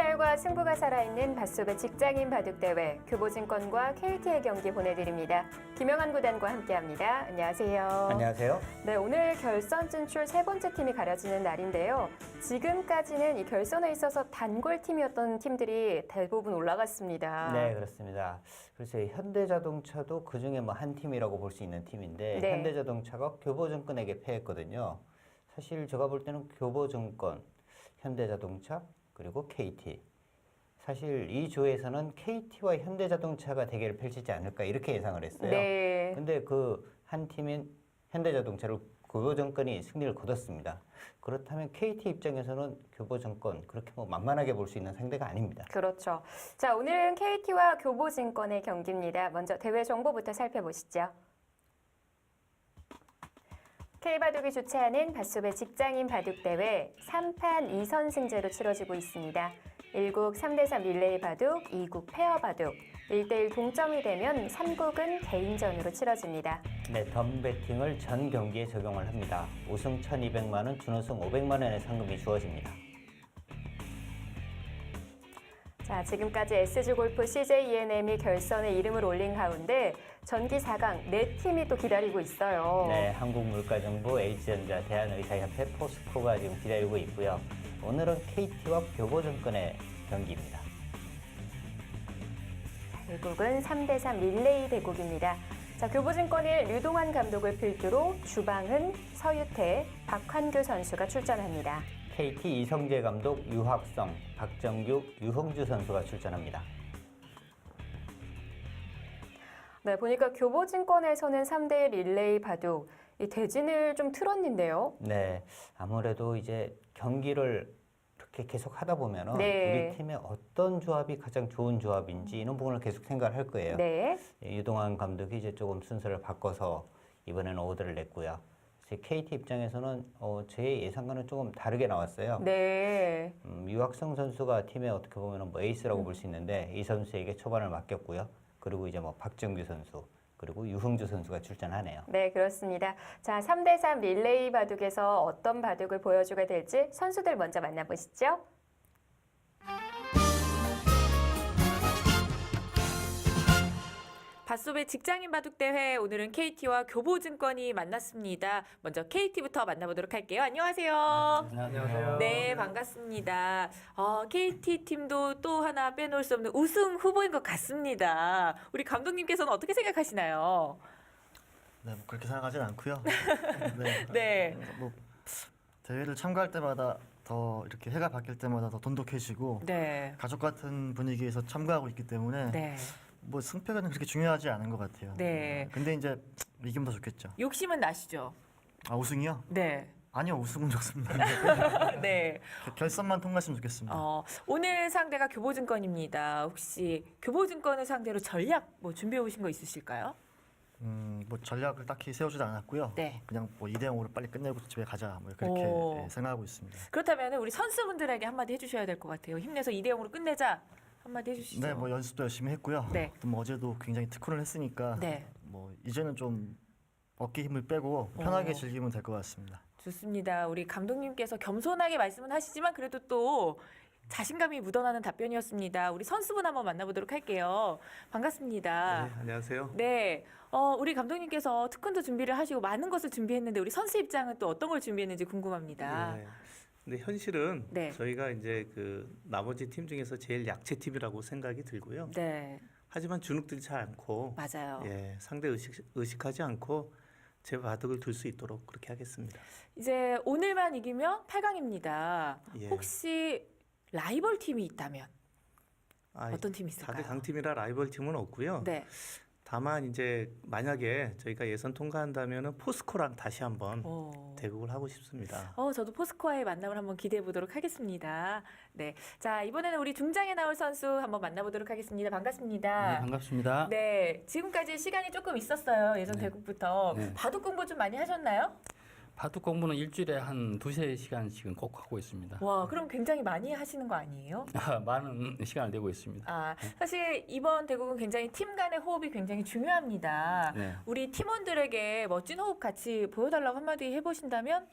스타일과 승부가 살아있는 밭소배 직장인 바둑대회 교보증권과 KT의 경기 보내드립니다. 김영환 구단과 함께합니다. 안녕하세요. 안녕하세요. 네, 오늘 결선 진출 세 번째 팀이 가려지는 날인데요. 지금까지는 이 결선에 있어서 단골팀이었던 팀들이 대부분 올라갔습니다. 네, 그렇습니다. 글쎄 현대자동차도 그중에 뭐 한 팀이라고 볼 수 있는 팀인데 네. 현대자동차가 교보증권에게 패했거든요. 사실 제가 볼 때는 교보증권, 현대자동차, 그리고 KT. 사실 이 조에서는 KT와 현대자동차가 대결을 펼치지 않을까 이렇게 예상을 했어요. 네. 근데 그 한 팀인 현대자동차를 교보증권이 승리를 거뒀습니다. 그렇다면 KT 입장에서는 교보증권 그렇게 뭐 만만하게 볼 수 있는 상대가 아닙니다. 그렇죠. 자, 오늘은 KT와 교보증권의 경기입니다. 먼저 대회 정보부터 살펴보시죠. K바둑이 주최하는 밭소배 직장인 바둑대회 3판 2선승제로 치러지고 있습니다. 1국 3대3 릴레이 바둑, 2국 페어 바둑, 1대1 동점이 되면 3국은 개인전으로 치러집니다. 네, 덤 배팅을 전 경기에 적용을 합니다. 우승 1,200만 원, 준우승 500만 원의 상금이 주어집니다. 자, 지금까지 SG골프 CJENM이 결선에 이름을 올린 가운데 전기 4강 4팀이 또 기다리고 있어요. 네, 한국물가정보, H전자, 대한의사협회, 포스코가 지금 기다리고 있고요. 오늘은 KT와 교보증권의 경기입니다. 1국은 3대3 릴레이 대국입니다. 자, 교보증권의 류동환 감독을 필두로 주방은 서유태, 박환규 선수가 출전합니다. KT 이성재 감독, 유학성, 박정규, 유흥주 선수가 출전합니다. 네, 보니까 교보증권에서는 3대1 릴레이 바둑, 이 대진을 좀 틀었는데요. 네, 아무래도 이제 경기를 이렇게 계속 하다 보면은 네. 우리 팀의 어떤 조합이 가장 좋은 조합인지 이런 부분을 계속 생각을 할 거예요. 네. 유동환 감독이 이제 조금 순서를 바꿔서 이번에는 오더를 냈고요. KT 입장에서는 제 예상과는 조금 다르게 나왔어요. 네. 유학성 선수가 팀의 어떻게 보면 뭐 에이스라고 볼 수 있는데 이 선수에게 초반을 맡겼고요. 그리고 이제 뭐 박정규 선수 그리고 유흥주 선수가 출전하네요. 네, 그렇습니다. 자, 3대3 릴레이 바둑에서 어떤 바둑을 보여주게 될지 선수들 먼저 만나보시죠. 밭소배 직장인 바둑대회 오늘은 KT와 교보증권이 만났습니다. 먼저 KT부터 만나보도록 할게요. 안녕하세요. 안녕하세요. 네, 반갑습니다. KT 팀도 또 하나 빼놓을 수 없는 우승 후보인 것 같습니다. 우리 감독님께서는 어떻게 생각하시나요? 네, 뭐 그렇게 생각하진 않고요. 네. 네. 뭐 대회를 참가할 때마다 더 이렇게 해가 바뀔 때마다 더 돈독해지고 네. 가족 같은 분위기에서 참가하고 있기 때문에 네. 뭐 승패가 그렇게 중요하지 않은 것 같아요. 네. 근데 이제 이기면 더 좋겠죠. 욕심은 나시죠? 아, 우승이요? 네. 아니요, 우승은 좋습니다. 네. 결선만 통과했으면 좋겠습니다. 오늘 상대가 교보증권입니다. 혹시 교보증권을 상대로 전략 뭐 준비해 오신 거 있으실까요? 뭐 전략을 딱히 세우지도 않았고요. 네. 그냥 뭐 2대0으로 빨리 끝내고 집에 가자 뭐 그렇게 오. 생각하고 있습니다. 그렇다면 우리 선수분들에게 한마디 해주셔야 될 것 같아요. 힘내서 2대0으로 끝내자 한마디 해주시죠. 네, 뭐 연습도 열심히 했고요. 네. 또 뭐 어제도 굉장히 특훈을 했으니까 네. 뭐 이제는 좀 어깨 힘을 빼고 편하게 즐기면 될 것 같습니다. 좋습니다. 우리 감독님께서 겸손하게 말씀은 하시지만 그래도 또 자신감이 묻어나는 답변이었습니다. 우리 선수분 한번 만나보도록 할게요. 반갑습니다. 네, 안녕하세요. 네, 우리 감독님께서 특훈도 준비를 하시고 많은 것을 준비했는데 우리 선수 입장은 또 어떤 걸 준비했는지 궁금합니다. 네. 근데 현실은 네. 저희가 이제 그 나머지 팀 중에서 제일 약체 팀이라고 생각이 들고요. 네, 하지만 주눅들지 않고 맞아요. 예, 상대 의식하지 않고 제 바둑을 둘 수 있도록 그렇게 하겠습니다. 이제 오늘만 이기면 8강입니다. 예. 혹시 라이벌 팀이 있다면 아, 어떤 팀이 있을까요? 다들 강팀이라 라이벌 팀은 없고요. 네. 다만 이제 만약에 저희가 예선 통과한다면은 포스코랑 다시 한번 오. 대국을 하고 싶습니다. 저도 포스코와의 만남을 한번 기대해 보도록 하겠습니다. 네. 자, 이번에는 우리 중장에 나올 선수 한번 만나보도록 하겠습니다. 반갑습니다. 네, 반갑습니다. 네. 지금까지 시간이 조금 있었어요. 예선 네. 대국부터. 네. 바둑 공부 좀 많이 하셨나요? 바둑 공부는 일주일에 한 2~3시간씩은 꼭 하고 있습니다. 와, 그럼 굉장히 많이 하시는 거 아니에요? 많은 시간을 내고 있습니다. 사실 이번 대국은 굉장히 팀 간의 호흡이 굉장히 중요합니다. 네. 우리 팀원들에게 멋진 호흡 같이 보여달라고 한마디 해보신다면?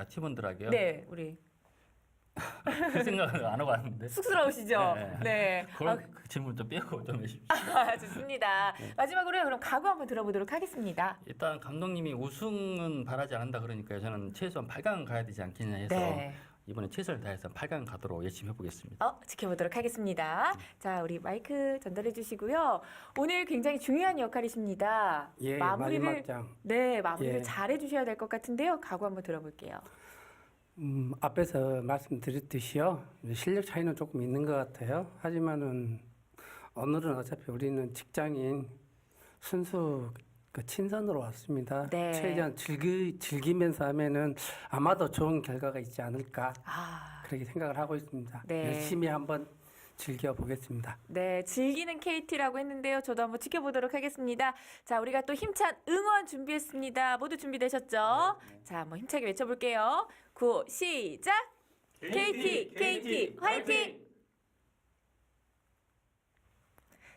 팀원들에게요? 네, 우리 그 생각을 안 하고 왔는데. 쑥스러우시죠? 네. 그런 그 질문 좀 빼고 좀 해주십시오. 좋습니다. 마지막으로 그럼 각오 한번 들어보도록 하겠습니다. 일단 감독님이 우승은 바라지 않는다 그러니까요. 저는 최소한 8강 가야 되지 않겠냐 해서 네. 이번에 최선을 다해서 8강 가도록 열심히 해보겠습니다. 지켜보도록 하겠습니다. 자, 우리 마이크 전달해 주시고요. 오늘 굉장히 중요한 역할이십니다. 예, 마지막 장. 네, 마무리를 예. 잘 해주셔야 될 것 같은데요. 각오 한번 들어볼게요. 앞에서 말씀드렸듯이요. 실력 차이는 조금 있는 것 같아요. 하지만은 오늘은 어차피 우리는 직장인 순수 그 친선으로 왔습니다. 네. 최대한 즐기면서 하면은 아마도 좋은 결과가 있지 않을까 그렇게 생각을 하고 있습니다. 네. 열심히 한번 즐겨보겠습니다. 네, 즐기는 KT라고 했는데요. 저도 한번 지켜보도록 하겠습니다. 자, 우리가 또 힘찬 응원 준비했습니다. 모두 준비되셨죠? 자, 한번 힘차게 외쳐볼게요. 9, 시작! KT 화이팅!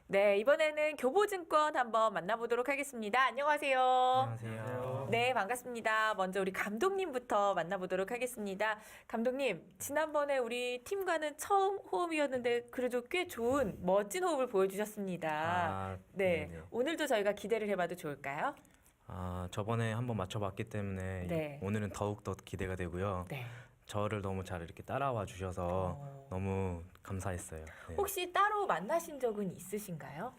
네, 이번에는 교보증권 한번 만나보도록 하겠습니다. 안녕하세요. 안녕하세요. 네, 반갑습니다. 먼저 우리 감독님부터 만나보도록 하겠습니다. 감독님, 지난번에 우리 팀과는 처음 호흡이었는데 그래도 꽤 좋은 멋진 호흡을 보여주셨습니다. 네, 네네. 오늘도 저희가 기대를 해봐도 좋을까요? 저번에 한번 맞춰봤기 때문에 네. 오늘은 더욱더 기대가 되고요. 네. 저를 너무 잘 이렇게 따라와 주셔서 너무 감사했어요. 네. 혹시 따로 만나신 적은 있으신가요?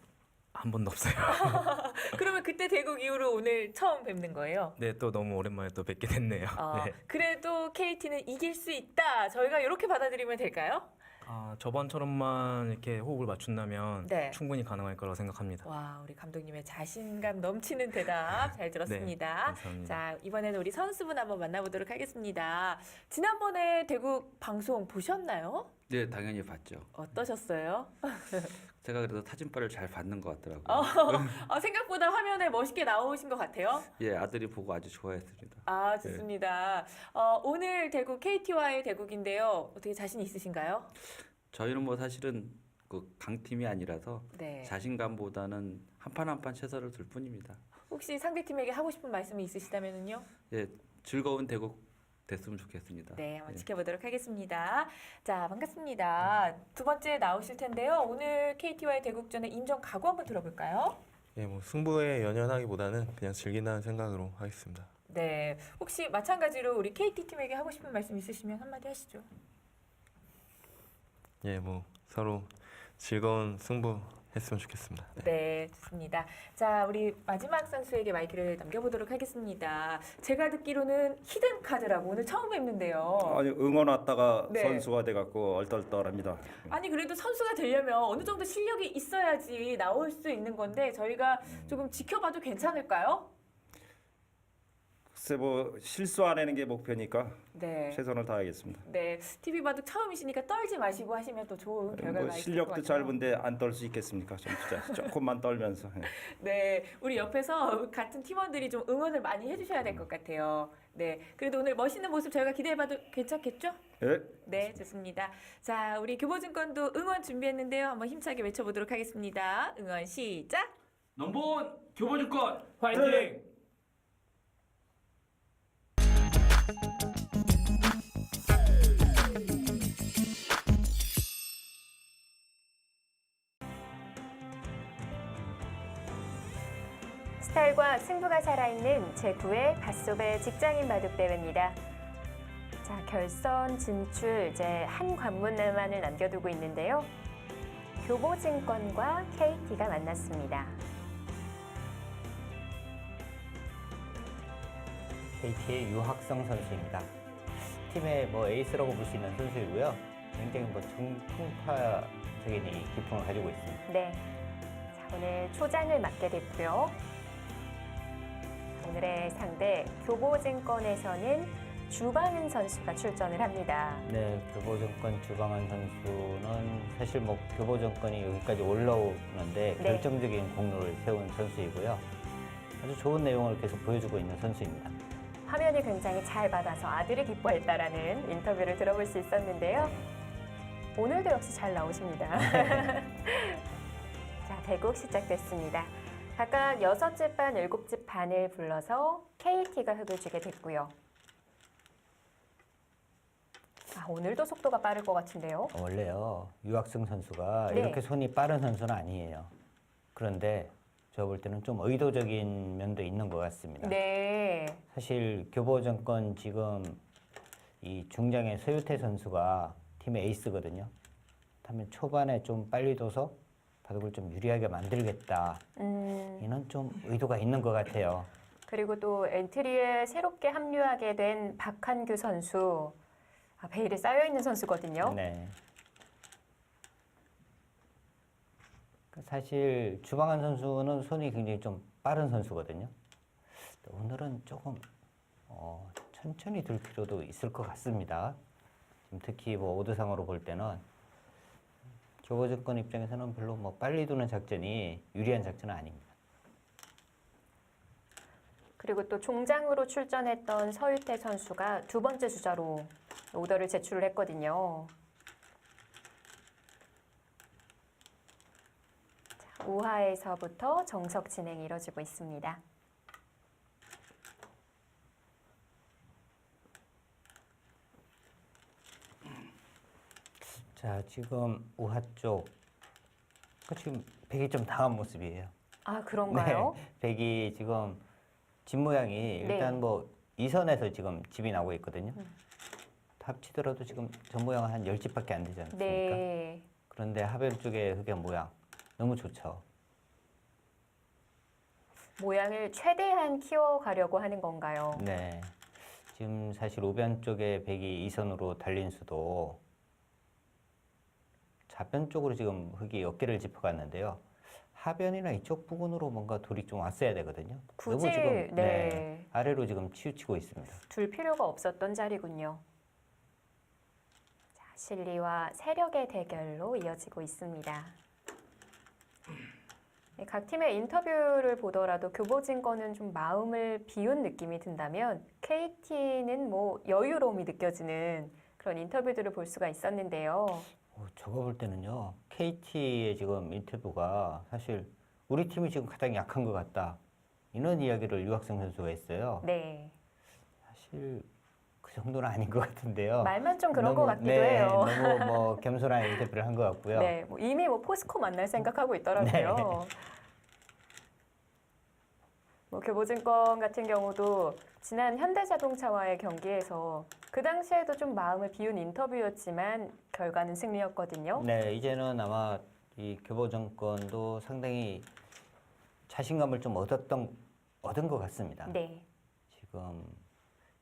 한 번도 없어요. 그러면 그때 대국 이후로 오늘 처음 뵙는 거예요? 네, 또 너무 오랜만에 또 뵙게 됐네요. 네. 그래도 KT는 이길 수 있다. 저희가 이렇게 받아들이면 될까요? 저번처럼만 이렇게 호흡을 맞춘다면 네. 충분히 가능할 거라고 생각합니다. 와, 우리 감독님의 자신감 넘치는 대답 잘 들었습니다. 네, 감사합니다. 자, 이번에는 우리 선수분 한번 만나보도록 하겠습니다. 지난번에 대국 방송 보셨나요? 네, 당연히 봤죠. 어떠셨어요? 제가 그래도 타진발을 잘 받는 것 같더라고요. 생각보다 화면에 멋있게 나오신 것 같아요. 예, 아들이 보고 아주 좋아했습니다. 좋습니다. 오늘 대국 KT와의 대국인데요. 어떻게 자신 있으신가요? 저희는 뭐 사실은 그 강팀이 아니라서 네. 자신감보다는 한 판 한 판 최선을 둘 뿐입니다. 혹시 상대팀에게 하고 싶은 말씀이 있으시다면요? 예, 즐거운 대국 됐으면 좋겠습니다. 네, 한번 예. 지켜보도록 하겠습니다. 자, 반갑습니다. 두 번째 나오실 텐데요. 오늘 KT와의 대국전의 임정 각오 한번 들어볼까요? 예, 뭐 승부에 연연하기보다는 그냥 즐긴다는 생각으로 하겠습니다. 네, 혹시 마찬가지로 우리 KT 팀에게 하고 싶은 말씀 있으시면 한마디 하시죠. 예, 뭐 서로 즐거운 승부 했으면 좋겠습니다. 네, 좋습니다. 자, 우리 마지막 선수에게 마이크를 넘겨보도록 하겠습니다. 제가 듣기로는 히든 카드라고 오늘 처음 뵙는데요. 아니 응원 왔다가 네. 선수가 돼갖고 얼떨떨합니다. 아니 그래도 선수가 되려면 어느 정도 실력이 있어야지 나올 수 있는 건데 저희가 조금 지켜봐도 괜찮을까요? 글쎄 뭐 실수 안 하는 게 목표니까 네. 최선을 다하겠습니다. 네, TV 봐도 처음이시니까 떨지 마시고 하시면 또 좋은 결과가 뭐 있을 것 실력도 같아요. 짧은데 안 떨 수 있겠습니까? 좀 진짜 조금만 떨면서. 예. 네, 우리 옆에서 같은 팀원들이 좀 응원을 많이 해주셔야 될 것 같아요. 네, 그래도 오늘 멋있는 모습 저희가 기대해봐도 괜찮겠죠? 예? 네, 좋습니다. 자, 우리 교보증권도 응원 준비했는데요. 한번 힘차게 외쳐보도록 하겠습니다. 응원 시작! 넘버원 교보증권 화이팅! 스타일과 승부가 살아있는 제9회 밭소배 직장인 바둑대회입니다. 자, 결선 진출 이제 한 관문만을 남겨두고 있는데요. 교보증권과 KT가 만났습니다. KT의 유학성 선수입니다. 팀의 뭐 에이스라고 볼 수 있는 선수이고요. 굉장히 뭐 풍파적인 이 기풍을 가지고 있습니다. 네. 자, 오늘 초장을 맡게 됐고요. 오늘의 상대 교보증권에서는 주방은 선수가 출전을 합니다. 네, 교보증권 주방한 선수는 사실 뭐 교보증권이 여기까지 올라오는데 네. 결정적인 공로를 세운 선수이고요. 아주 좋은 내용을 계속 보여주고 있는 선수입니다. 화면을 굉장히 잘 받아서 아들이 기뻐했다라는 인터뷰를 들어볼 수 있었는데요. 오늘도 역시 잘 나오십니다. 자, 대국 시작됐습니다. 각각 6집 반, 7집 반을 불러서 KT가 흙을 주게 됐고요. 오늘도 속도가 빠를 것 같은데요. 원래요, 유학승 선수가 네. 이렇게 손이 빠른 선수는 아니에요. 그런데 제가 볼 때는 좀 의도적인 면도 있는 것 같습니다. 네. 사실 교보증권 지금 이 중장의 서유태 선수가 팀의 에이스거든요. 그렇다면 초반에 좀 빨리 둬서 바둑을 좀 유리하게 만들겠다. 이는 좀 의도가 있는 것 같아요. 그리고 또 엔트리에 새롭게 합류하게 된 박한규 선수. 베일에 쌓여있는 선수거든요. 네. 사실 주방한 선수는 손이 굉장히 좀 빠른 선수거든요. 오늘은 조금 천천히 둘 필요도 있을 것 같습니다. 특히 뭐 오드상으로 볼 때는 교보증권 입장에서는 별로 뭐 빨리 두는 작전이 유리한 작전은 아닙니다. 그리고 또 종장으로 출전했던 서유태 선수가 두 번째 주자로 오더를 제출을 했거든요. 자, 우하에서부터 정석 진행이 이뤄지고 있습니다. 자, 지금 우하 쪽 지금 백이 좀 당한 모습이에요. 그런가요? 네, 백이 지금 집 모양이 일단 뭐 2선에서 지금 집이 나오고 있거든요. 합치더라도 지금 전 모양은 한 10집밖에 안 되지 않습니까? 네. 그런데 하변 쪽의 흑의 모양 너무 좋죠. 모양을 최대한 키워가려고 하는 건가요? 네. 지금 사실 우변 쪽에 백이 2선으로 달린 수도 좌변 쪽으로 지금 흑이 어깨를 짚어갔는데요. 하변이나 이쪽 부근으로 뭔가 돌이 좀 왔어야 되거든요. 굳이, 너무 지금 네. 아래로 지금 치우치고 있습니다. 둘 필요가 없었던 자리군요. 자, 실리와 세력의 대결로 이어지고 있습니다. 네, 각 팀의 인터뷰를 보더라도 교보증권은 좀 마음을 비운 느낌이 든다면 KT는 뭐 여유로움이 느껴지는 그런 인터뷰들을 볼 수가 있었는데요. 제가 볼 때는요, KT의 지금 인터뷰가 사실 우리 팀이 지금 가장 약한 것 같다. 이런 이야기를 유학생 선수가 했어요. 네. 사실 그 정도는 아닌 것 같은데요. 말만 좀 그런 것 같기도 네, 해요. 너무 뭐 겸손한 인터뷰를 한 것 같고요. 네, 뭐 이미 뭐 포스코 만날 생각하고 있더라고요. 뭐 교보증권 같은 경우도 지난 현대자동차와의 경기에서 그 당시에도 좀 마음을 비운 인터뷰였지만 결과는 승리였거든요. 네, 이제는 아마 이 교보증권도 상당히 자신감을 좀 얻은 것 같습니다. 네. 지금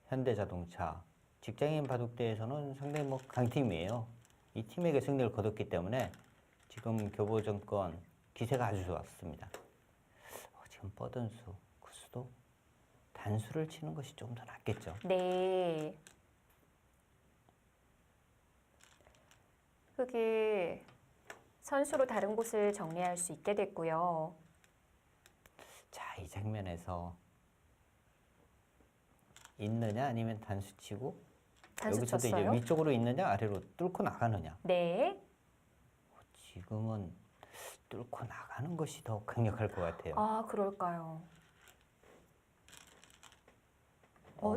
현대자동차 직장인 바둑대에서는 상당히 뭐 강팀이에요. 이 팀에게 승리를 거뒀기 때문에 지금 교보증권 기세가 아주 좋았습니다. 지금 뻗은수, 구수도 단수를 치는 것이 좀 더 낫겠죠. 네. 흑이 선수로 다른 곳을 정리할 수 있게 됐고요. 자, 이 장면에서 있느냐 아니면 단수 치고 단수 여기서도 이제 쳤어요? 위쪽으로 있느냐 아래로 뚫고 나가느냐. 네. 지금은 뚫고 나가는 것이 더 강력할 것 같아요. 그럴까요?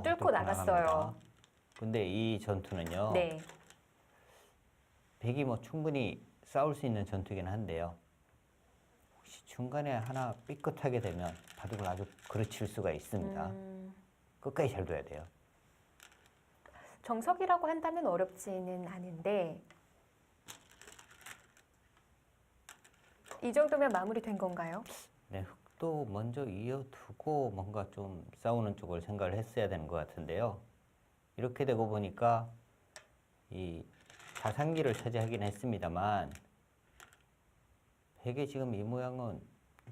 뚫고 나갔어요. 나갑니다. 근데 이 전투는요. 네. 백이 뭐 충분히 싸울 수 있는 전투이긴 한데요. 혹시 중간에 하나 삐끗하게 되면 바둑을 아주 그르칠 수가 있습니다. 끝까지 잘 둬야 돼요. 정석이라고 한다면 어렵지는 않은데 이 정도면 마무리된 건가요? 네, 흑도 먼저 이어두고 뭔가 좀 싸우는 쪽을 생각을 했어야 되는 것 같은데요. 이렇게 되고 보니까 이 자상기를 차지하긴 했습니다만 백의 지금 이 모양은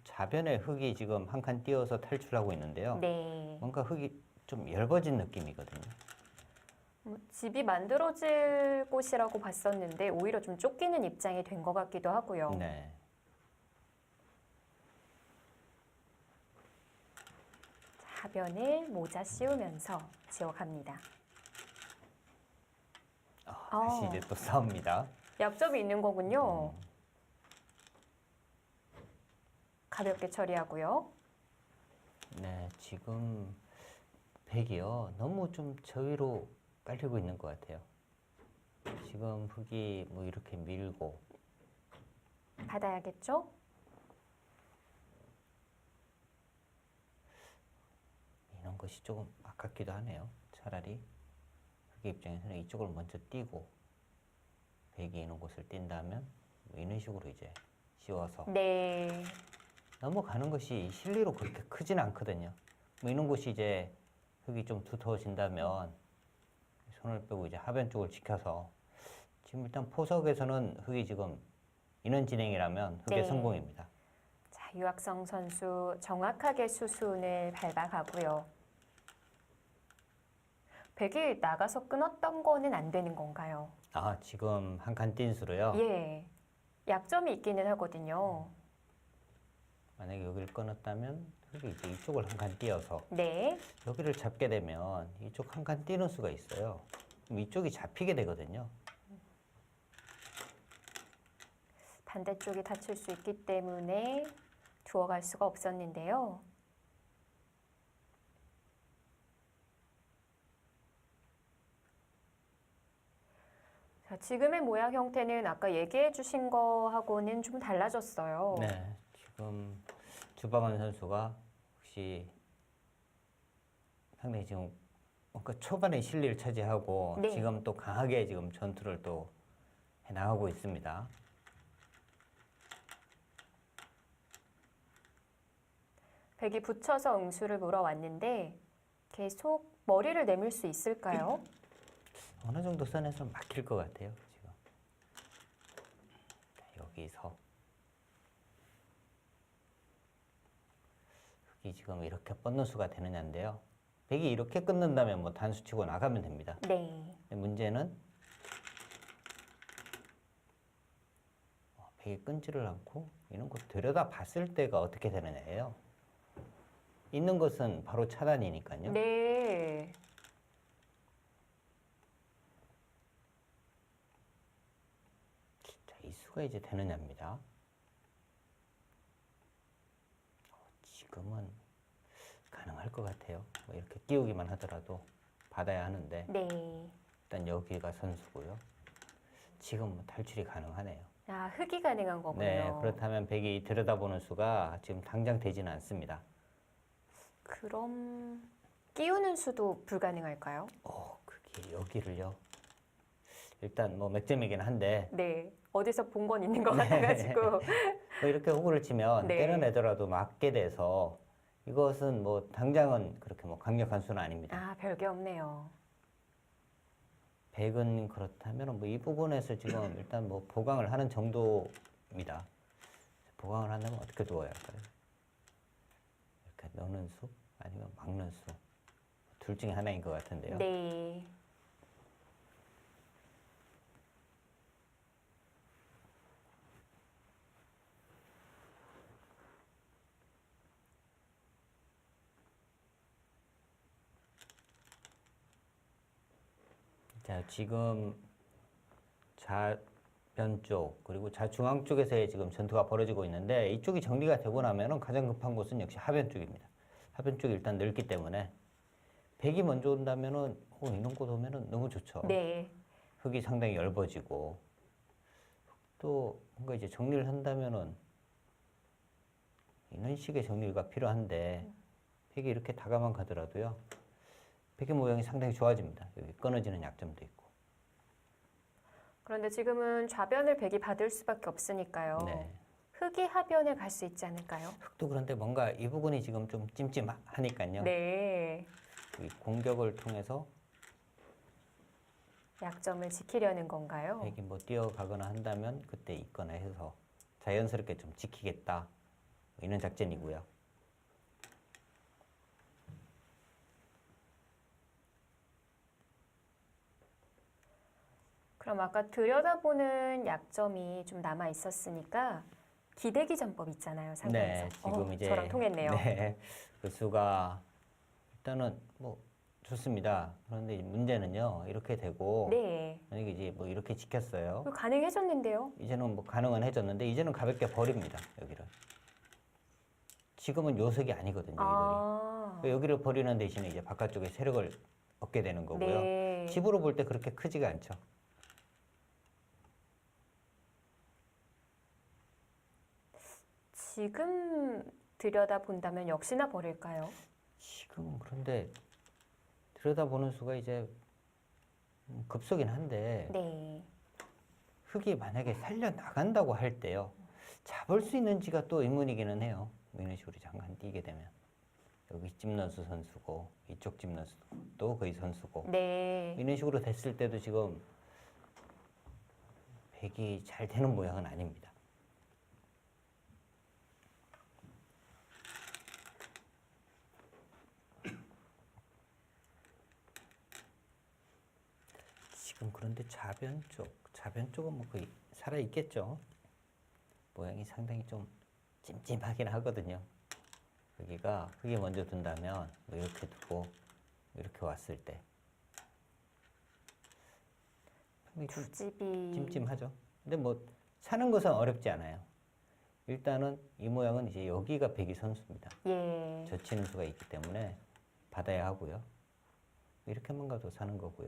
좌변에 흑이 지금 한 칸 띄어서 탈출하고 있는데요. 네. 뭔가 흑이 좀 엷어진 느낌이거든요. 집이 만들어질 곳이라고 봤었는데 오히려 좀 쫓기는 입장이 된 것 같기도 하고요. 네. 하변을 모자 씌우면서 지어갑니다. 다시 이제 또 싸웁니다. 약점이 있는 거군요. 가볍게 처리하고요. 네, 지금 백이요. 너무 좀 저위로 깔리고 있는 것 같아요. 지금 흙이 뭐 이렇게 밀고 받아야겠죠? 이런 것이 조금 아깝기도 하네요. 차라리 흙의 입장에서는 이쪽을 먼저 띄고 백이 있는 곳을 띈다면 뭐 이런 식으로 이제 씌워서 네. 넘어가는 것이 실리로 그렇게 크진 않거든요. 뭐 이런 곳이 이제 흙이 좀 두터워진다면 손을 빼고 이제 하변 쪽을 지켜서 지금 일단 포석에서는 흙이 지금 인원 진행이라면 흙의 네. 성공입니다. 자, 유학성 선수 정확하게 수순을 밟아가고요. 백이 나가서 끊었던 거는 안 되는 건가요? 아, 지금 한 칸 뛴 수로요? 예. 약점이 있기는 하거든요. 만약에 여기를 끊었다면 흙이 이제 이쪽을 한 칸 띄어서 네. 여기를 잡게 되면 이쪽 한 칸 띄는 수가 있어요. 그럼 이쪽이 잡히게 되거든요. 반대쪽이 닫힐 수 있기 때문에 두어 갈 수가 없었는데요. 자, 지금의 모양 형태는 아까 얘기해 주신 거하고는 좀 달라졌어요. 네, 지금 주방원 선수가 혹시 상당히 지금 뭔가 초반에 실리를 차지하고 네. 지금 또 강하게 지금 전투를 또 해나가고 있습니다. 백이 붙여서 응수를 물어왔는데 계속 머리를 내밀 수 있을까요? 어느 정도 선에서 막힐 것 같아요. 지금 여기서 흙이 지금 이렇게 뻗는 수가 되느냐인데요. 백이 이렇게 끊는다면 뭐 단수 치고 나가면 됩니다. 네. 근데 문제는 백이 끊지를 않고 이런 거 들여다 봤을 때가 어떻게 되느냐예요. 있는 것은 바로 차단이니까요. 네. 자, 이 수가 이제 되느냐입니다. 지금은 가능할 것 같아요. 뭐 이렇게 띄우기만 하더라도 받아야 하는데 네. 일단 여기가 선수고요. 지금 뭐 탈출이 가능하네요. 아, 흙이 가능한 거군요. 네, 그렇다면 백이 들여다보는 수가 지금 당장 되지는 않습니다. 그럼 끼우는 수도 불가능할까요? 그게 여기를요. 일단 뭐 맥점이긴 한데 네. 어디서 본 건 있는 것 같아가지고. 뭐 이렇게 호구를 치면 네. 때려내더라도 맞게 돼서 이것은 뭐 당장은 그렇게 뭐 강력한 수는 아닙니다. 아, 별게 없네요. 백은 그렇다면 뭐 이 부분에서 지금 일단 뭐 보강을 하는 정도입니다. 보강을 한다면 어떻게 두어야 할까요? 이렇게 넣는 수 아니면 막는 수 둘 중에 하나인 것 같은데요. 네. 자, 지금 좌변 쪽 그리고 좌중앙 쪽에서의 지금 전투가 벌어지고 있는데 이쪽이 정리가 되고 나면은 가장 급한 곳은 역시 하변 쪽입니다. 하변 쪽이 일단 넓기 때문에 백이 먼저 온다면은 이런 곳 오면은 너무 좋죠. 네. 흙이 상당히 얇아지고 또 뭔가 이제 정리를 한다면은 이런 식의 정리가 필요한데 백이 이렇게 다가만 가더라도요. 백의 모양이 상당히 좋아집니다. 여기 끊어지는 약점도 있고. 그런데 지금은 좌변을 백이 받을 수밖에 없으니까요. 네. 흙이 하변에 갈 수 있지 않을까요? 흙도 그런데 뭔가 이 부분이 지금 좀 찜찜하니까요. 네. 이 공격을 통해서 약점을 지키려는 건가요? 백이 뭐 뛰어가거나 한다면 그때 있거나 해서 자연스럽게 좀 지키겠다. 뭐 이런 작전이고요. 그럼 아까 들여다보는 약점이 좀 남아 있었으니까 기대기 전법 있잖아요, 상대에서. 네, 지금 이제 저랑 통했네요. 네, 그 수가 일단은 뭐 좋습니다. 그런데 문제는요, 이렇게 되고 네. 만약에 이제 뭐 이렇게 지켰어요. 이거 가능해졌는데요. 이제는 뭐 가능은 해줬는데 이제는 가볍게 버립니다. 여기를. 지금은 요석이 아니거든요. 아, 이들이. 여기를 버리는 대신에 이제 바깥쪽에 세력을 얻게 되는 거고요. 네. 집으로 볼 때 그렇게 크지가 않죠. 지금 들여다본다면 역시나 버릴까요? 지금 그런데 들여다보는 수가 이제 급소긴 한데 네. 흙이 만약에 살려 나간다고 할 때요. 잡을 수 있는지가 또 의문이기는 해요. 이런 식으로 잠깐 뛰게 되면. 여기 찜너스 선수고 이쪽 찜너스도 거의 선수고 네. 이런 식으로 됐을 때도 지금 백이 잘 되는 모양은 아닙니다. 지금 그런데 좌변 쪽은 뭐 거의 살아 있겠죠. 모양이 상당히 좀 찜찜하긴 하거든요. 여기가 흙이 먼저 둔다면 뭐 이렇게 두고 이렇게 왔을 때 상당히 좀 두 집이 찜찜하죠. 근데 뭐 사는 것은 어렵지 않아요. 일단은 이 모양은 이제 여기가 백이 선수입니다. 예. 젖히는 수가 있기 때문에 받아야 하고요. 이렇게만 가도 사는 거고요.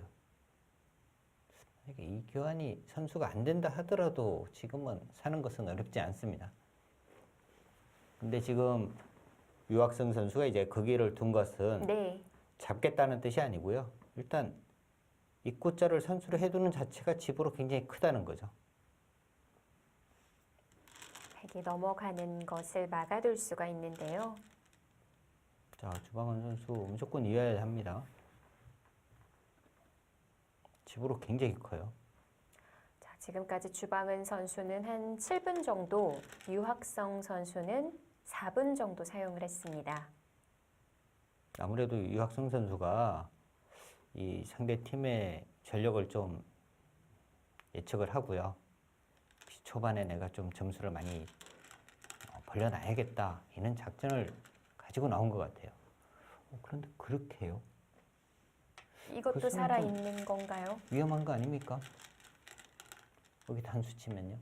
만약에 이 교환이 선수가 안 된다 하더라도 지금은 사는 것은 어렵지 않습니다. 근데 지금 유학성 선수가 이제 거기를 둔 것은 네. 잡겠다는 뜻이 아니고요. 일단 입구자를 선수로 해두는 자체가 집으로 굉장히 크다는 거죠. 백이 넘어가는 것을 막아둘 수가 있는데요. 자, 주방원 선수 무조건 이어야 합니다. 집으로 굉장히 커요. 자, 지금까지 주방은 선수는 한 7분 정도, 유학성 선수는 4분 정도 사용을 했습니다. 아무래도 유학성 선수가 이 상대 팀의 전력을 좀 예측을 하고요. 초반에 내가 좀 점수를 많이 벌려놔야겠다 이런 작전을 가지고 나온 것 같아요. 그런데 그렇게 해요? 이것도 글쎄요, 살아있는 건가요? 위험한 거 아닙니까? 여기 단수 치면요.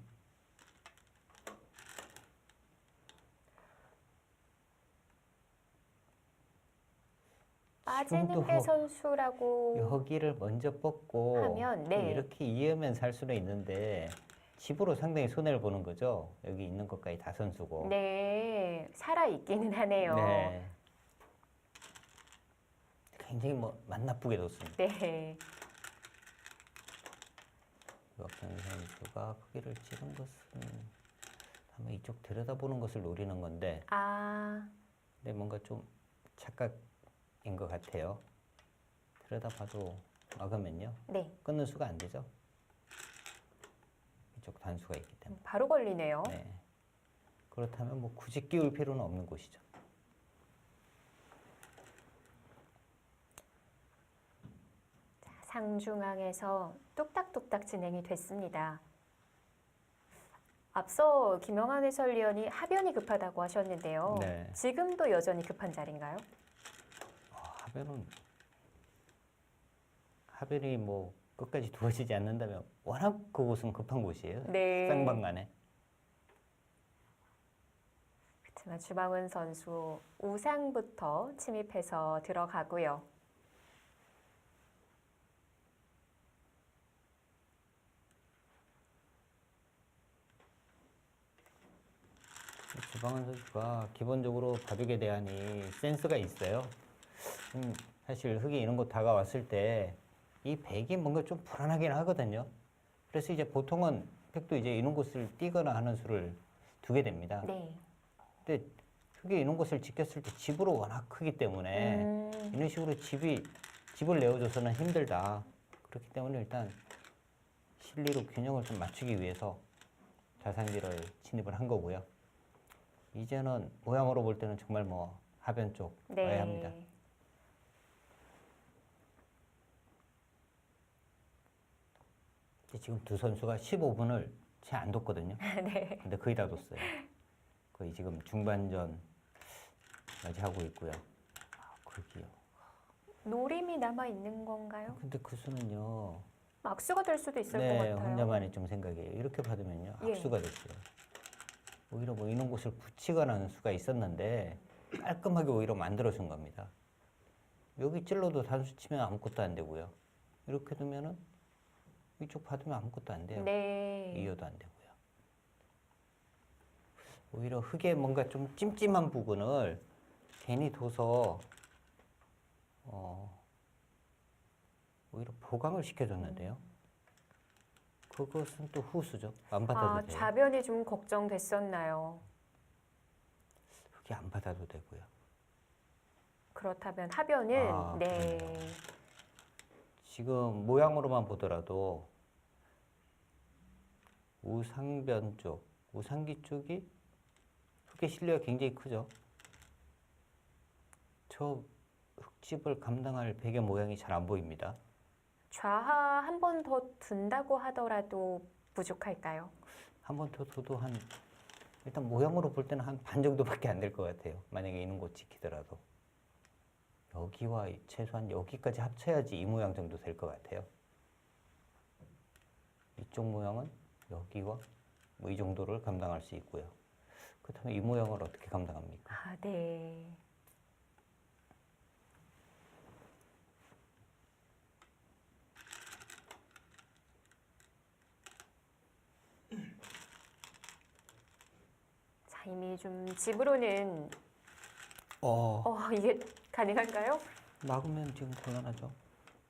빠지는 지금도 게 선수라고 여기를 먼저 뽑고 하면, 네. 이렇게 이으면 살 수는 있는데 집으로 상당히 손해를 보는 거죠. 여기 있는 것까지 다 선수고. 네, 살아있기는 하네요. 네. 굉장히 뭐 맛나쁘게 뒀습니다. 네. 유학생 선수가 크기를 찌른 것은 아마 이쪽 들여다보는 것을 노리는 건데 아, 근데 뭔가 좀 착각인 것 같아요. 들여다봐도 막으면요. 네. 끊는 수가 안 되죠. 이쪽 단수가 있기 때문에. 바로 걸리네요. 네. 그렇다면 뭐 굳이 끼울 필요는 없는 곳이죠. 자, 상중앙에서 뚝딱뚝딱 진행이 됐습니다. 앞서 김영환 해설위원이 하변이 급하다고 하셨는데요. 네. 지금도 여전히 급한 자리인가요? 하변이 뭐 끝까지 두어지지 않는다면 워낙 그곳은 급한 곳이에요. 네. 쌍방간에. 그렇지만 주방은 선수 우상부터 침입해서 들어가고요. 주방은 선수가 기본적으로 바둑에 대한 이 센스가 있어요. 사실 흙이 이런 곳 다가왔을 때 이 백이 뭔가 좀 불안하긴 하거든요. 그래서 이제 보통은 백도 이제 이런 곳을 뛰거나 하는 수를 두게 됩니다. 네. 근데 흙이 이런 곳을 지켰을 때 집으로 워낙 크기 때문에 이런 식으로 집을 내어줘서는 힘들다. 그렇기 때문에 일단 실리로 균형을 좀 맞추기 위해서 자산기를 진입을 한 거고요. 이제는 모양으로 볼 때는 정말 뭐 하변 쪽 와야 합니다. 지금 두 선수가 15분을 채 안 뒀거든요. 네. 근데 거의 다 뒀어요. 거의 지금 중반전 맞이하고 있고요. 그러게요. 노림이 남아 있는 건가요? 근데 그 수는요. 악수가 될 수도 있을 것 네, 같아요. 혼자만의 좀 생각이에요. 이렇게 받으면요. 예. 악수가 됐어요. 오히려 뭐 이런 곳을 붙이거나 하는 수가 있었는데 깔끔하게 오히려 만들어준 겁니다. 여기 찔러도 단수 치면 아무것도 안 되고요. 이렇게 두면은 이쪽 받으면 아무것도 안 돼요. 네. 이어도 안 되고요. 오히려 흙에 뭔가 좀 찜찜한 부분을 괜히 둬서 오히려 보강을 시켜줬는데요. 그것은 또 후수죠. 안 받아도 돼요. 좌변이 좀 걱정됐었나요? 흙이 안 받아도 되고요. 그렇다면 하변은 아, 네. 지금 모양으로만 보더라도 우상변 쪽, 우상기 쪽이 흙의 실내가 굉장히 크죠. 저 흙집을 감당할 베개 모양이 잘 안 보입니다. 좌하 한 번 더 둔다고 하더라도 부족할까요? 한 번 더 둬도 일단 모양으로 볼 때는 한 반 정도밖에 안 될 것 같아요. 만약에 있는 곳 지키더라도. 여기와 최소한 여기까지 합쳐야지 이 모양 정도 될 것 같아요. 이쪽 모양은 여기와 뭐 이 정도를 감당할 수 있고요. 그렇다면 이 모양을 어떻게 감당합니까? 아, 네. 자, 이미 좀 집으로는 이게 가능할까요? 막으면 지금 곤란하죠.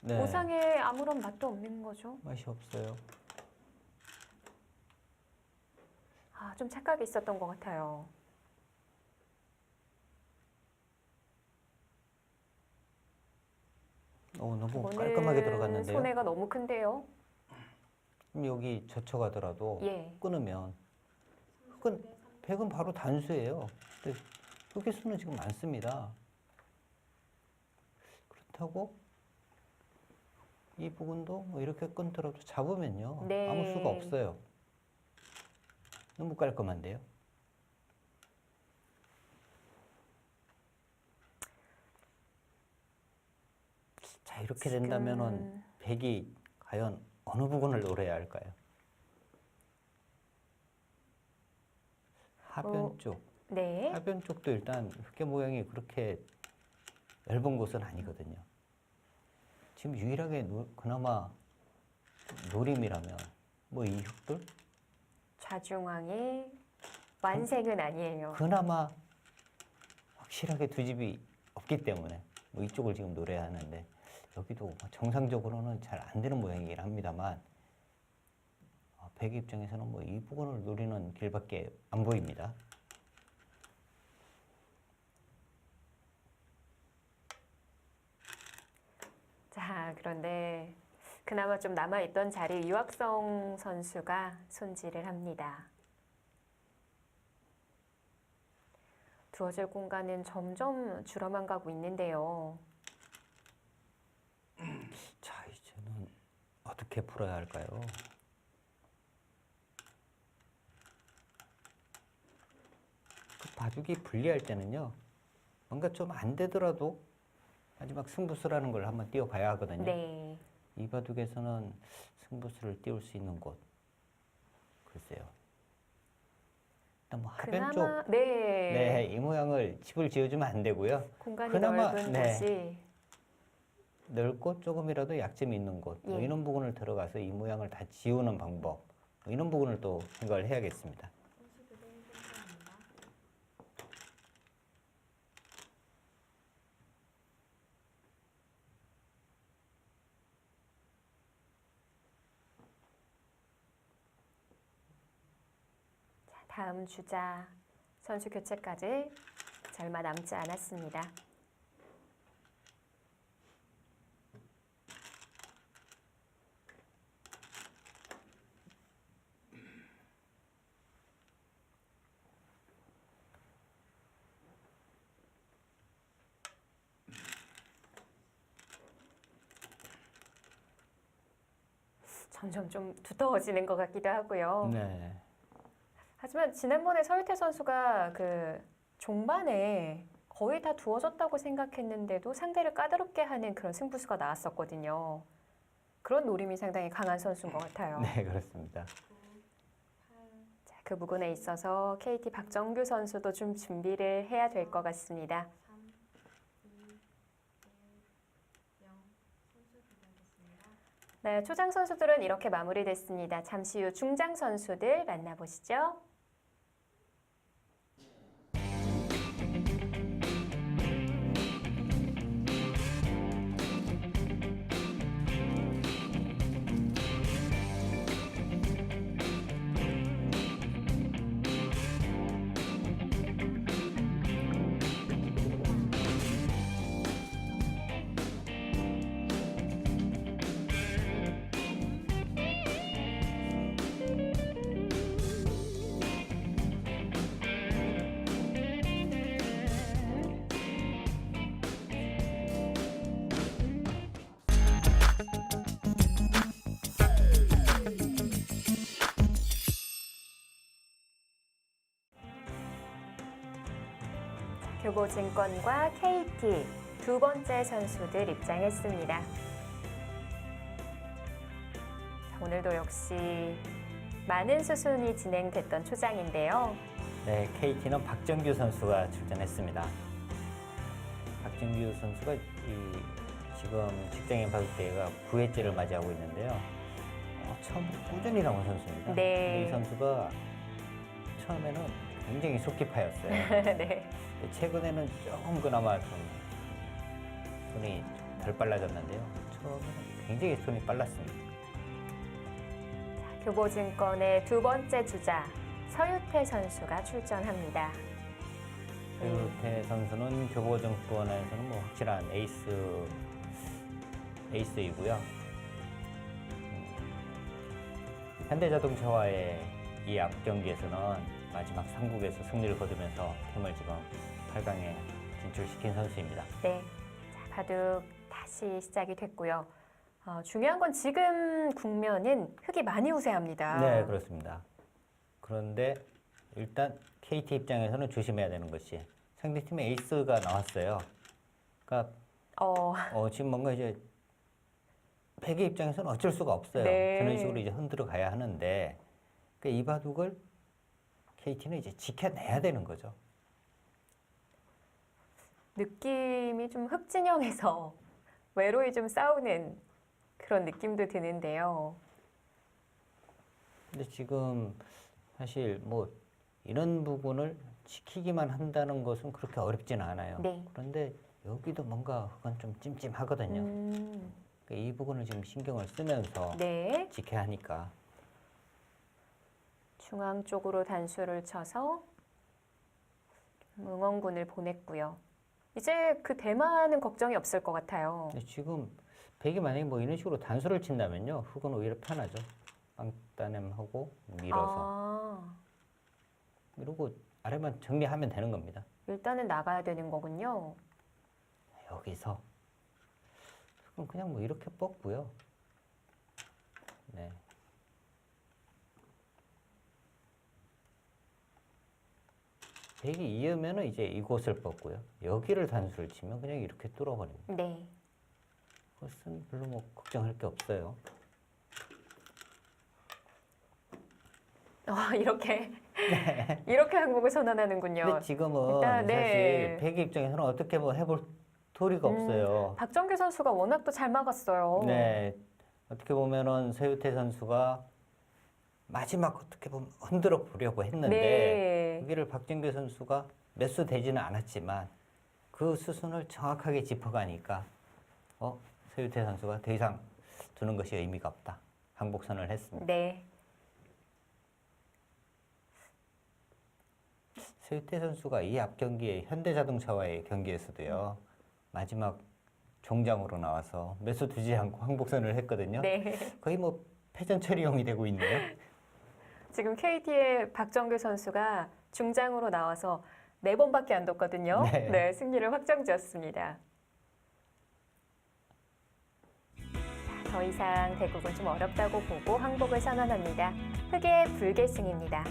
네. 보상에 아무런 맛도 없는 거죠. 맛이 없어요. 아, 좀 착각이 있었던 것 같아요. 너무 오늘 깔끔하게 들어갔는데요. 손해가 너무 큰데요. 여기 젖혀가더라도 예. 끊으면 백은 바로 단수예요. 근데 흙의 수는 지금 많습니다. 그렇다고 이 부분도 뭐 이렇게 끊더라도 잡으면요. 네. 아무 수가 없어요. 너무 깔끔한데요. 자, 이렇게 된다면은 백이 과연 어느 부분을 노려야 할까요? 하변 쪽. 네. 하변 쪽도 일단 흙의 모양이 그렇게 얇은 곳은 아니거든요. 지금 유일하게 그나마 노림이라면 뭐 이 흙들? 좌중앙의 완생은 아니에요. 그나마 확실하게 두 집이 없기 때문에 뭐 이쪽을 지금 노려야 하는데 여기도 정상적으로는 잘 안 되는 모양이긴 합니다만 백 입장에서는 뭐 이 부분을 노리는 길밖에 안 보입니다. 자, 그런데 그나마 좀 남아있던 자리 유학성 선수가 손질을 합니다. 두어질 공간은 점점 줄어만 가고 있는데요. 자, 이제는 어떻게 풀어야 할까요? 그 바둑이 불리할 때는요. 뭔가 좀 안 되더라도 마지막 승부수라는 걸 한번 띄워봐야 하거든요. 네. 이 바둑에서는 승부수를 띄울 수 있는 곳 글쎄요. 일단 뭐 하변 쪽 그나마 네. 이 모양을 집을 지어주면 안 되고요. 공간이 그나마, 넓은 네. 곳이 넓고 조금이라도 약점이 있는 곳 뭐 예. 이런 부분을 들어가서 이 모양을 다 지우는 방법 뭐 이런 부분을 또 생각을 해야겠습니다. 다음 주자 선수 교체까지 얼마 남지 않았습니다. 점점 좀 두터워지는 것 같기도 하고요. 네. 하지만 지난번에 서유태 선수가 그 종반에 거의 다 두어졌다고 생각했는데도 상대를 까다롭게 하는 그런 승부수가 나왔었거든요. 그런 노림이 상당히 강한 선수인 것 같아요. 네, 그렇습니다. 자, 그 부분에 있어서 KT 박정규 선수도 좀 준비를 해야 될 것 같습니다. 네, 초장 선수들은 이렇게 마무리됐습니다. 잠시 후 중장 선수들 만나보시죠. 교보증권과 KT 두 번째 선수들 입장했습니다. 오늘도 역시 많은 수순이 진행됐던 초장인데요. 네, KT는 박정규 선수가 출전했습니다. 박정규 선수가 지금 직장인 바둑대회가 9회째를 맞이하고 있는데요. 처음부터 꾸준히 나온 선수입니다. 네. 근데 이 선수가 처음에는 굉장히 속기파였어요. 네. 근데 최근에는 조금 그나마 좀 손이 덜 빨라졌는데요. 처음에는 굉장히 손이 빨랐습니다. 교보증권의 두 번째 주자 서유태 선수가 출전합니다. 서유태 선수는 교보증권에서는 뭐 확실한 에이스이고요. 현대자동차와의 이 앞 경기에서는 마지막 3국에서 승리를 거두면서 팀을 지금 8강에 진출시킨 선수입니다. 네, 자, 바둑 다시 시작이 됐고요. 중요한 건 지금 국면은 흑이 많이 우세합니다. 네, 그렇습니다. 그런데 일단 KT 입장에서는 조심해야 되는 것이 상대팀의 에이스가 나왔어요. 그러니까 지금 뭔가 이제 백의 입장에서는 어쩔 수가 없어요. 네. 그런 식으로 이제 흔들어 가야 하는데 그러니까 이 바둑을 KT는 이제 지켜내야 되는 거죠. 느낌이 좀 흑진영에서 외로이 좀 싸우는 그런 느낌도 드는데요. 근데 지금 사실 뭐 이런 부분을 지키기만 한다는 것은 그렇게 어렵지는 않아요. 네. 그런데 여기도 뭔가 그건 좀 찜찜하거든요. 그러니까 이 부분을 지금 신경을 쓰면서 네. 지켜야 하니까. 중앙 쪽으로 단수를 쳐서 응원군을 보냈고요. 이제 그 대만은 걱정이 없을 것 같아요. 근데 지금 백이 만약에 뭐 이런 식으로 단수를 친다면요, 흑은 오히려 편하죠. 빵따냄하고 밀어서. 그리고 아래만 정리하면 되는 겁니다. 일단은 나가야 되는 거군요. 여기서 흑은 그냥 뭐 이렇게 뻗고요. 네. 백이 이으면은 이제 이곳을 뻗고요. 여기를 단수를 치면 그냥 이렇게 뚫어버립니다. 네. 그것은 별로 뭐 걱정할 게 없어요. 이렇게 이렇게 항목을 선언하는군요. 근데 지금은 일단, 네. 사실 백의 입장에서는 어떻게 뭐 해볼 도리가 없어요. 박정규 선수가 워낙 또 잘 막았어요. 네, 어떻게 보면은 서유태 선수가 마지막 어떻게 보면 흔들어 보려고 했는데 네. 여기를 박정규 선수가 몇 수 되지는 않았지만 그 수순을 정확하게 짚어가니까 서유태 선수가 더 이상 두는 것이 의미가 없다. 항복선을 했습니다. 네. 서유태 선수가 이 앞 경기에 현대자동차와의 경기에서도요. 마지막 종장으로 나와서 몇 수 두지 않고 항복선을 했거든요. 네. 거의 뭐 패전 처리용이 되고 있네요. 지금 KT의 박정규 선수가 중장으로 나와서 4번밖에 안 뒀거든요. 네. 네, 승리를 확정지었습니다. 더 이상 대국은 좀 어렵다고 보고 항복을 선언합니다. 흑의 불계승입니다.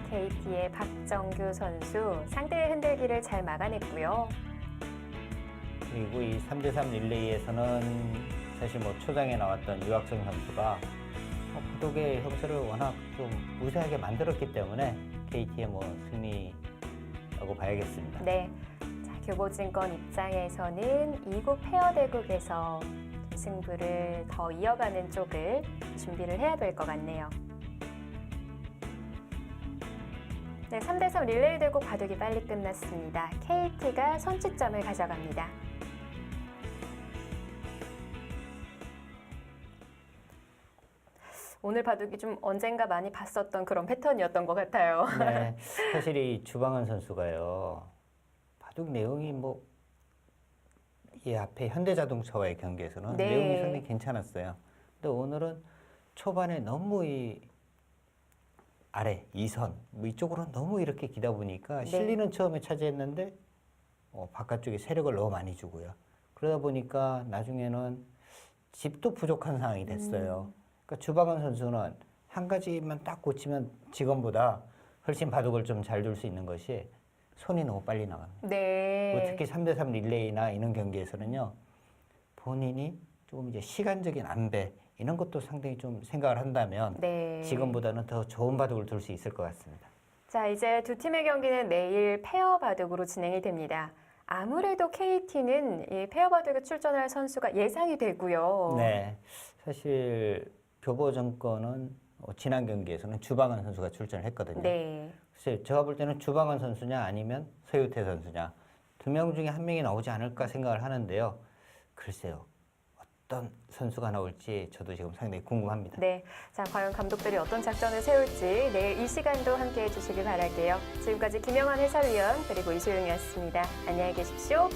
KT의 박정규 선수 상대의 흔들기를 잘 막아냈고요. 그리고 이 3대3 릴레이에서는 사실 뭐 초장에 나왔던 유학생 선수가 바둑의 형태를 워낙 좀 우세하게 만들었기 때문에 KT의 뭐 승리라고 봐야겠습니다. 네, 자, 교보증권 입장에서는 2국 페어 대국에서 승부를 더 이어가는 쪽을 준비를 해야 될 것 같네요. 네, 3대3 릴레이 대국 바둑이 빨리 끝났습니다. KT가 선취점을 가져갑니다. 오늘 바둑이 좀 언젠가 많이 봤었던 그런 패턴이었던 것 같아요. 네, 사실 이 주방은 선수가요. 바둑 내용이 뭐 이 앞에 현대자동차와의 경기에서는 네. 내용이 상당히 괜찮았어요. 근데 오늘은 초반에 너무 이 아래 2선 뭐 이쪽으로 너무 이렇게 기다 보니까 실리는 처음에 차지했는데 바깥쪽에 세력을 너무 많이 주고요. 그러다 보니까 나중에는 집도 부족한 상황이 됐어요. 그러니까 주방은 선수는 한 가지만 딱 고치면 지금보다 훨씬 바둑을 좀 잘 둘 수 있는 것이 손이 너무 빨리 나갑니다. 네. 특히 3대3 릴레이나 이런 경기에서는요. 본인이 조금 이제 시간적인 안배 이런 것도 상당히 좀 생각을 한다면 네. 지금보다는 더 좋은 바둑을 둘 수 있을 것 같습니다. 자, 이제 두 팀의 경기는 내일 페어 바둑으로 진행이 됩니다. 아무래도 KT는 이 페어 바둑에 출전할 선수가 예상이 되고요. 네, 사실 교보정권은 지난 경기에서는 주방은 선수가 출전을 했거든요. 네. 글쎄요, 제가 볼 때는 주방은 선수냐 아니면 서유태 선수냐 두 명 중에 한 명이 나오지 않을까 생각을 하는데요. 글쎄요, 어떤 선수가 나올지 저도 지금 상당히 궁금합니다. 네. 자, 과연 감독들이 어떤 작전을 세울지 내일 이 시간도 함께해 주시길 바랄게요. 지금까지 김영환 해설위원 그리고 이소영이었습니다. 안녕히 계십시오.